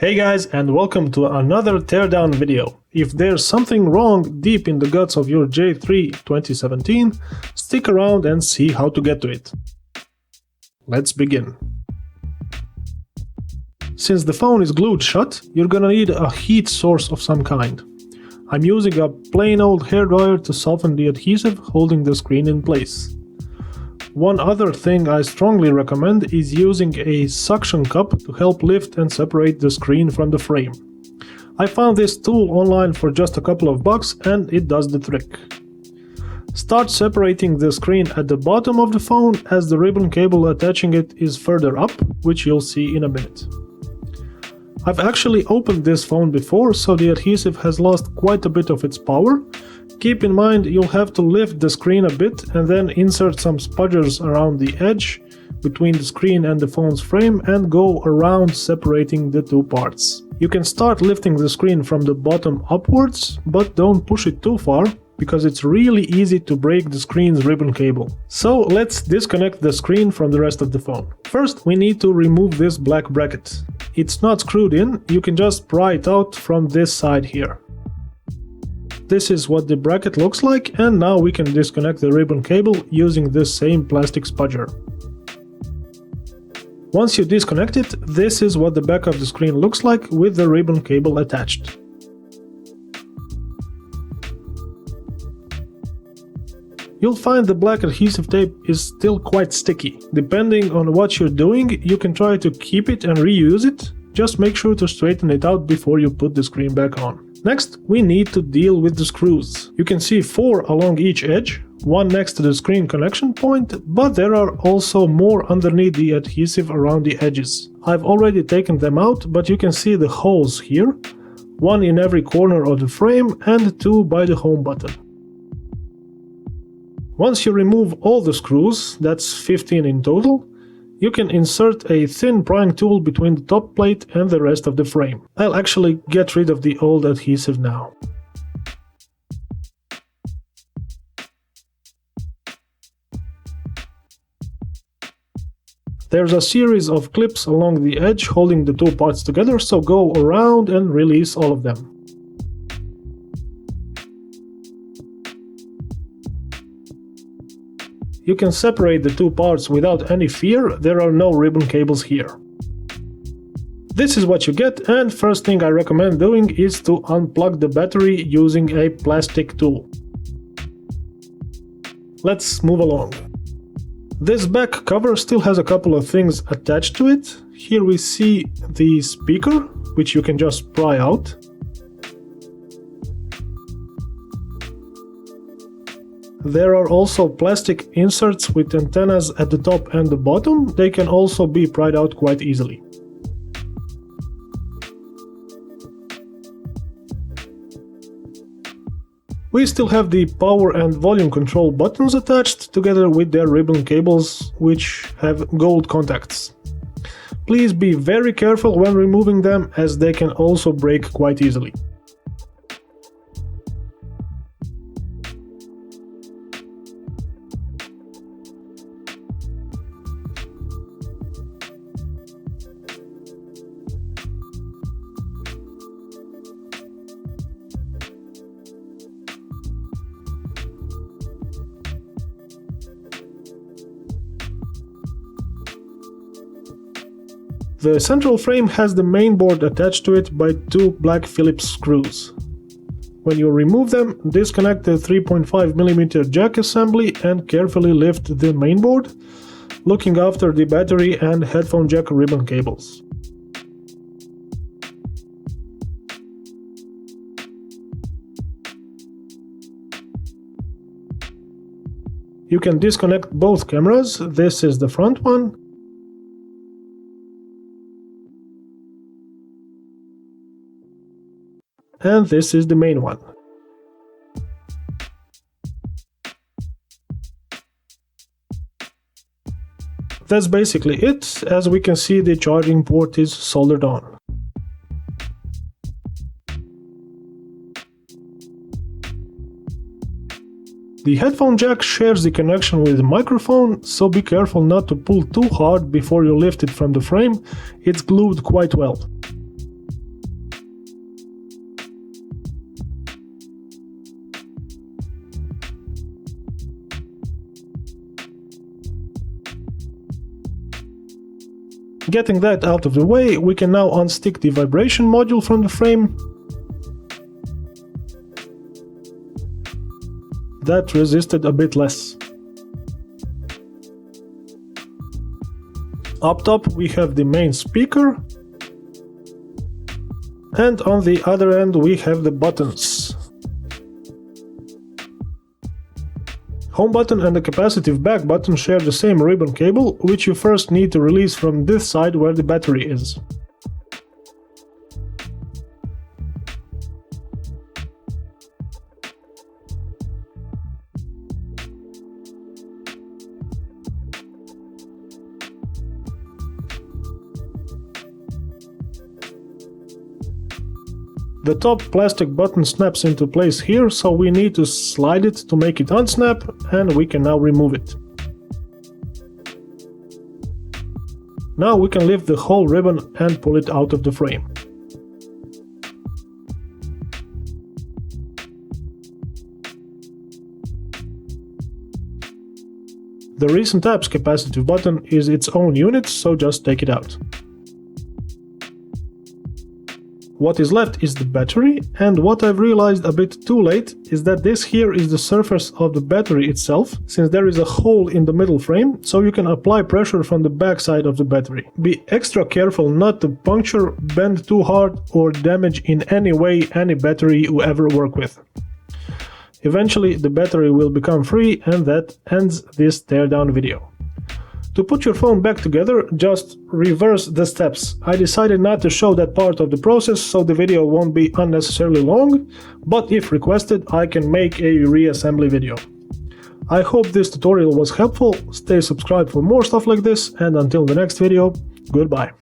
Hey guys, and welcome to another teardown video. If there's something wrong deep in the guts of your J3 2017, stick around and see how to get to it. Let's begin. Since the phone is glued shut, you're gonna need a heat source of some kind. I'm using a plain old hairdryer to soften the adhesive holding the screen in place. One other thing I strongly recommend is using a suction cup to help lift and separate the screen from the frame. I found this tool online for just a couple of bucks and it does the trick. Start separating the screen at the bottom of the phone as the ribbon cable attaching it is further up, which you'll see in a minute. I've actually opened this phone before, so the adhesive has lost quite a bit of its power. Keep in mind you'll have to lift the screen a bit and then insert some spudgers around the edge between the screen and the phone's frame and go around separating the two parts. You can start lifting the screen from the bottom upwards, but don't push it too far because it's really easy to break the screen's ribbon cable. So let's disconnect the screen from the rest of the phone. First, we need to remove this black bracket. It's not screwed in, you can just pry it out from this side here. This is what the bracket looks like, and now we can disconnect the ribbon cable using this same plastic spudger. Once you disconnect it, this is what the back of the screen looks like with the ribbon cable attached. You'll find the black adhesive tape is still quite sticky. Depending on what you're doing, you can try to keep it and reuse it. Just make sure to straighten it out before you put the screen back on. Next, we need to deal with the screws. You can see 4 along each edge, one next to the screen connection point, but there are also more underneath the adhesive around the edges. I've already taken them out, but you can see the holes here, one in every corner of the frame and 2 by the home button. Once you remove all the screws, that's 15 in total, you can insert a thin prying tool between the top plate and the rest of the frame. I'll actually get rid of the old adhesive now. There's a series of clips along the edge holding the two parts together, so go around and release all of them. You can separate the two parts without any fear, there are no ribbon cables here. This is what you get, and first thing I recommend doing is to unplug the battery using a plastic tool. Let's move along. This back cover still has a couple of things attached to it. Here we see the speaker, which you can just pry out. There are also plastic inserts with antennas at the top and the bottom. They can also be pried out quite easily. We still have the power and volume control buttons attached together with their ribbon cables, which have gold contacts. Please be very careful when removing them, as they can also break quite easily. The central frame has the main board attached to it by 2 black Phillips screws. When you remove them, disconnect the 3.5mm jack assembly and carefully lift the main board, looking after the battery and headphone jack ribbon cables. You can disconnect both cameras. This is the front one. And this is the main one. That's basically it. As we can see, the charging port is soldered on. The headphone jack shares the connection with the microphone, so be careful not to pull too hard before you lift it from the frame. It's glued quite well. Getting that out of the way, we can now unstick the vibration module from the frame. That resisted a bit less. Up top we have the main speaker, and on the other end we have the buttons. Home button and the capacitive back button share the same ribbon cable, which you first need to release from this side where the battery is. The top plastic button snaps into place here, so we need to slide it to make it unsnap, and we can now remove it. Now we can lift the whole ribbon and pull it out of the frame. The recent apps capacitive button is its own unit, so just take it out. What is left is the battery, and what I've realized a bit too late is that this here is the surface of the battery itself, since there is a hole in the middle frame, so you can apply pressure from the back side of the battery. Be extra careful not to puncture, bend too hard, or damage in any way any battery you ever work with. Eventually the battery will become free, and that ends this teardown video. To put your phone back together, just reverse the steps. I decided not to show that part of the process, so the video won't be unnecessarily long, but if requested, I can make a reassembly video. I hope this tutorial was helpful. Stay subscribed for more stuff like this, and until the next video, goodbye.